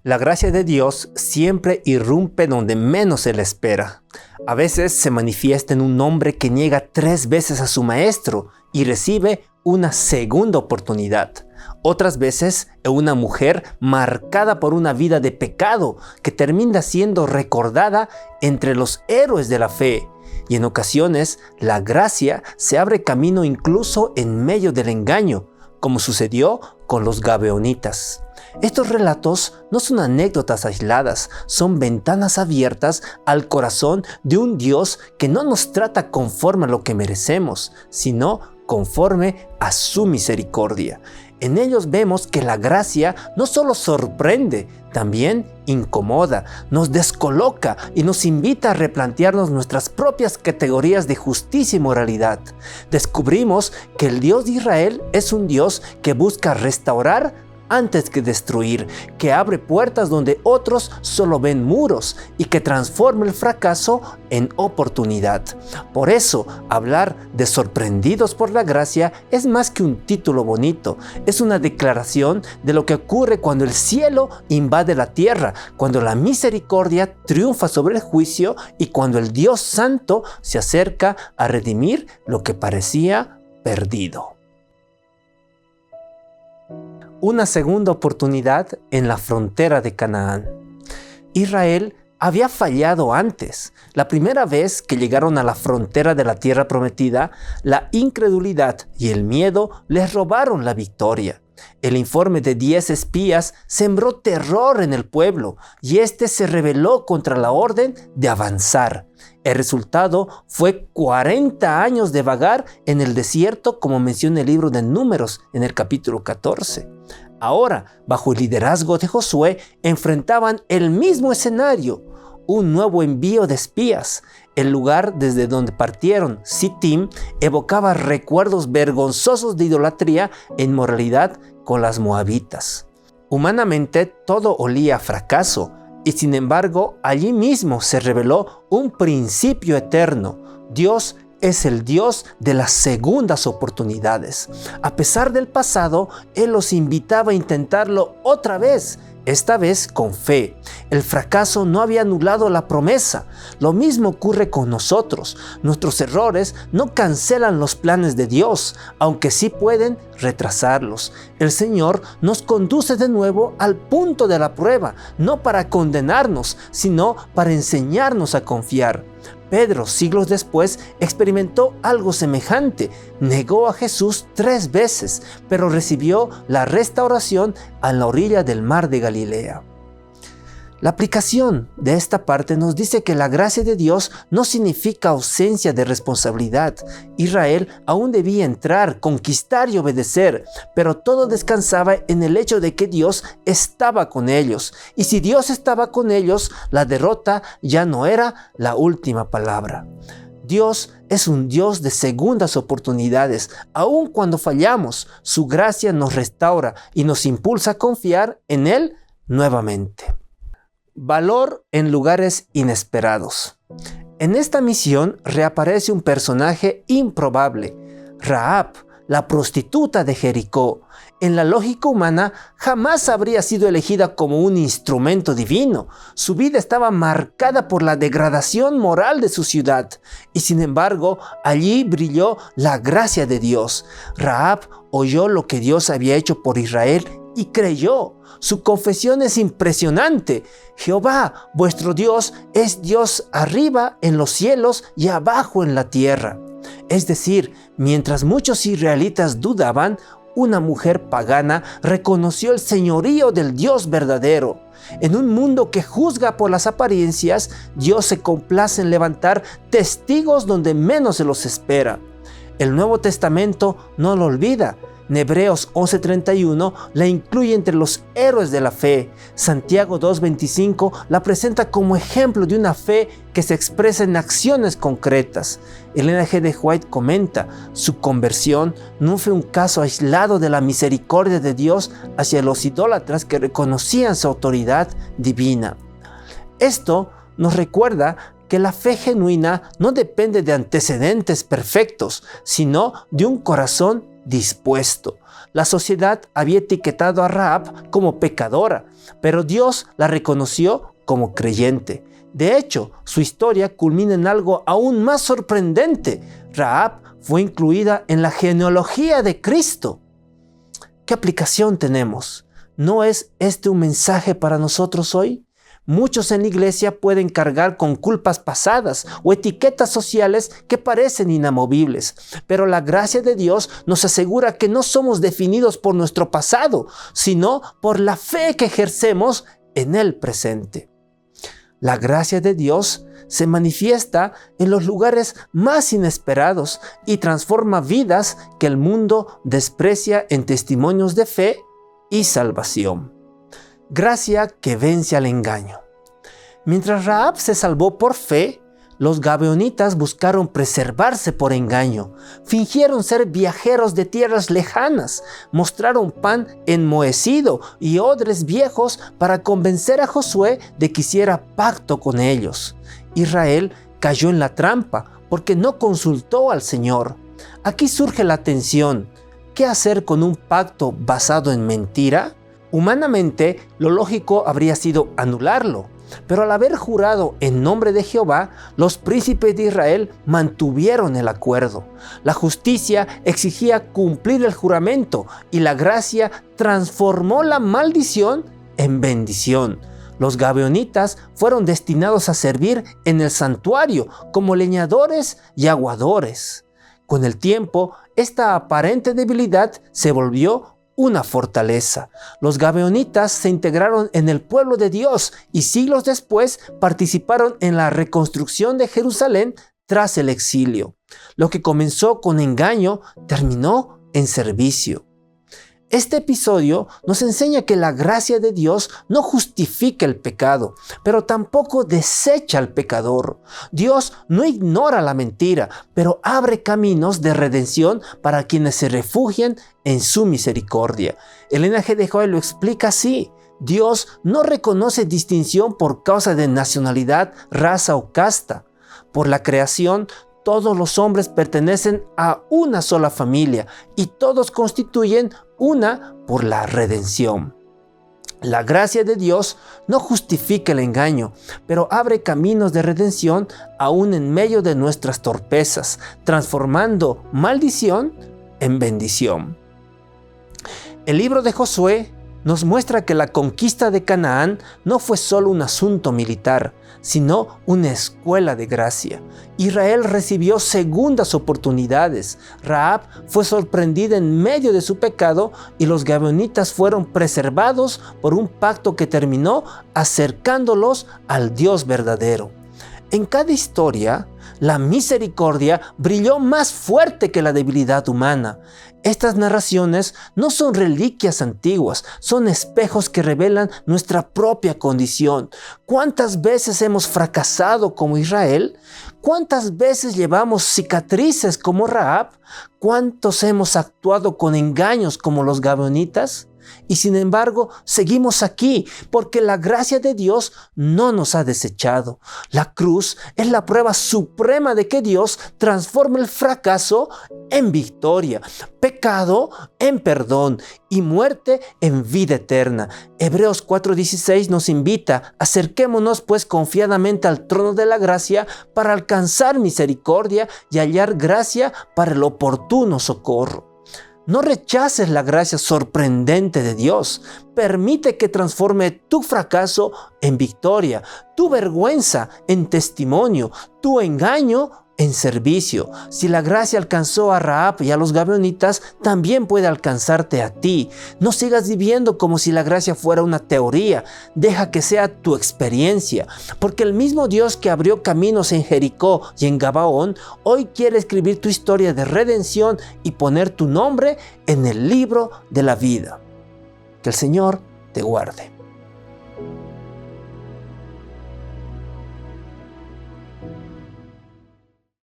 La gracia de Dios siempre irrumpe donde menos se le espera. A veces se manifiesta en un hombre que niega 3 veces a su maestro y recibe una segunda oportunidad. Otras veces en una mujer marcada por una vida de pecado que termina siendo recordada entre los héroes de la fe. Y en ocasiones la gracia se abre camino incluso en medio del engaño, como sucedió con los gabeonitas. Estos relatos no son anécdotas aisladas, son ventanas abiertas al corazón de un Dios que no nos trata conforme a lo que merecemos, sino conforme a su misericordia. En ellos vemos que la gracia no solo sorprende, también incomoda, nos descoloca y nos invita a replantearnos nuestras propias categorías de justicia y moralidad. Descubrimos que el Dios de Israel es un Dios que busca restaurar antes que destruir, que abre puertas donde otros solo ven muros y que transforma el fracaso en oportunidad. Por eso, hablar de sorprendidos por la gracia es más que un título bonito, es una declaración de lo que ocurre cuando el cielo invade la tierra, cuando la misericordia triunfa sobre el juicio y cuando el Dios Santo se acerca a redimir lo que parecía perdido. Una segunda oportunidad en la frontera de Canaán. Israel había fallado antes. La primera vez que llegaron a la frontera de la tierra prometida, la incredulidad y el miedo les robaron la victoria. El informe de 10 espías sembró terror en el pueblo y este se rebeló contra la orden de avanzar. El resultado fue 40 años de vagar en el desierto, como menciona el libro de Números en el capítulo 14. Ahora, bajo el liderazgo de Josué, enfrentaban el mismo escenario, un nuevo envío de espías. El lugar desde donde partieron, Sittim, evocaba recuerdos vergonzosos de idolatría e inmoralidad con las moabitas. Humanamente todo olía a fracaso, y sin embargo allí mismo se reveló un principio eterno. Dios es el Dios de las segundas oportunidades. A pesar del pasado, Él los invitaba a intentarlo otra vez, esta vez con fe. El fracaso no había anulado la promesa. Lo mismo ocurre con nosotros. Nuestros errores no cancelan los planes de Dios, aunque sí pueden retrasarlos. El Señor nos conduce de nuevo al punto de la prueba, no para condenarnos, sino para enseñarnos a confiar. Pedro, siglos después, experimentó algo semejante. Negó a Jesús 3 veces, pero recibió la restauración a la orilla del mar de Galilea. La aplicación de esta parte nos dice que la gracia de Dios no significa ausencia de responsabilidad. Israel aún debía entrar, conquistar y obedecer, pero todo descansaba en el hecho de que Dios estaba con ellos. Y si Dios estaba con ellos, la derrota ya no era la última palabra. Dios es un Dios de segundas oportunidades. Aun cuando fallamos, su gracia nos restaura y nos impulsa a confiar en Él nuevamente. Valor en lugares inesperados. En esta misión reaparece un personaje improbable, Rahab, la prostituta de Jericó. En la lógica humana jamás habría sido elegida como un instrumento divino. Su vida estaba marcada por la degradación moral de su ciudad y sin embargo allí brilló la gracia de Dios. Rahab oyó lo que Dios había hecho por Israel y creyó. Su confesión es impresionante. Jehová, vuestro Dios, es Dios arriba en los cielos y abajo en la tierra. Es decir, mientras muchos israelitas dudaban, una mujer pagana reconoció el señorío del Dios verdadero. En un mundo que juzga por las apariencias, Dios se complace en levantar testigos donde menos se los espera. El Nuevo Testamento no lo olvida. En Hebreos 11:31 la incluye entre los héroes de la fe. Santiago 2:25 la presenta como ejemplo de una fe que se expresa en acciones concretas. Elena G. de White comenta: su conversión no fue un caso aislado de la misericordia de Dios hacia los idólatras que reconocían su autoridad divina. Esto nos recuerda que la fe genuina no depende de antecedentes perfectos, sino de un corazón dispuesto. la sociedad había etiquetado a Rahab como pecadora, pero Dios la reconoció como creyente. De hecho, su historia culmina en algo aún más sorprendente. Rahab fue incluida en la genealogía de Cristo. ¿Qué aplicación tenemos? ¿No es este un mensaje para nosotros hoy? Muchos en la iglesia pueden cargar con culpas pasadas o etiquetas sociales que parecen inamovibles, pero la gracia de Dios nos asegura que no somos definidos por nuestro pasado, sino por la fe que ejercemos en el presente. La gracia de Dios se manifiesta en los lugares más inesperados y transforma vidas que el mundo desprecia en testimonios de fe y salvación. Gracia que vence al engaño. Mientras Rahab se salvó por fe, los gabaonitas buscaron preservarse por engaño. Fingieron ser viajeros de tierras lejanas, mostraron pan enmohecido y odres viejos para convencer a Josué de que hiciera pacto con ellos. Israel cayó en la trampa porque no consultó al Señor. Aquí surge la tensión. ¿Qué hacer con un pacto basado en mentira? Humanamente, lo lógico habría sido anularlo. Pero al haber jurado en nombre de Jehová, los príncipes de Israel mantuvieron el acuerdo. La justicia exigía cumplir el juramento y la gracia transformó la maldición en bendición. Los gabaonitas fueron destinados a servir en el santuario como leñadores y aguadores. Con el tiempo, esta aparente debilidad se volvió una fortaleza. Los gabaonitas se integraron en el pueblo de Dios y siglos después participaron en la reconstrucción de Jerusalén tras el exilio. Lo que comenzó con engaño terminó en servicio. Este episodio nos enseña que la gracia de Dios no justifica el pecado, pero tampoco desecha al pecador. Dios no ignora la mentira, pero abre caminos de redención para quienes se refugian en su misericordia. Elena G. de Joy lo explica así: Dios no reconoce distinción por causa de nacionalidad, raza o casta. Por la creación, todos los hombres pertenecen a una sola familia y todos constituyen una por la redención. La gracia de Dios no justifica el engaño, pero abre caminos de redención aún en medio de nuestras torpezas, transformando maldición en bendición. El libro de Josué nos muestra que la conquista de Canaán no fue solo un asunto militar, sino una escuela de gracia. Israel recibió segundas oportunidades. Rahab fue sorprendida en medio de su pecado y los gabaonitas fueron preservados por un pacto que terminó acercándolos al Dios verdadero. En cada historia, la misericordia brilló más fuerte que la debilidad humana. Estas narraciones no son reliquias antiguas, son espejos que revelan nuestra propia condición. ¿Cuántas veces hemos fracasado como Israel? ¿Cuántas veces llevamos cicatrices como Rahab? ¿Cuántos hemos actuado con engaños como los gabaonitas? Y sin embargo, seguimos aquí porque la gracia de Dios no nos ha desechado. La cruz es la prueba suprema de que Dios transforma el fracaso en victoria, pecado en perdón y muerte en vida eterna. Hebreos 4:16 nos invita: acerquémonos pues confiadamente al trono de la gracia para alcanzar misericordia y hallar gracia para el oportuno socorro. No rechaces la gracia sorprendente de Dios. Permite que transforme tu fracaso en victoria, tu vergüenza en testimonio, tu engaño en servicio. Si la gracia alcanzó a Rahab y a los gabaonitas, también puede alcanzarte a ti. No sigas viviendo como si la gracia fuera una teoría. Deja que sea tu experiencia, porque el mismo Dios que abrió caminos en Jericó y en Gabaón, hoy quiere escribir tu historia de redención y poner tu nombre en el libro de la vida. Que el Señor te guarde.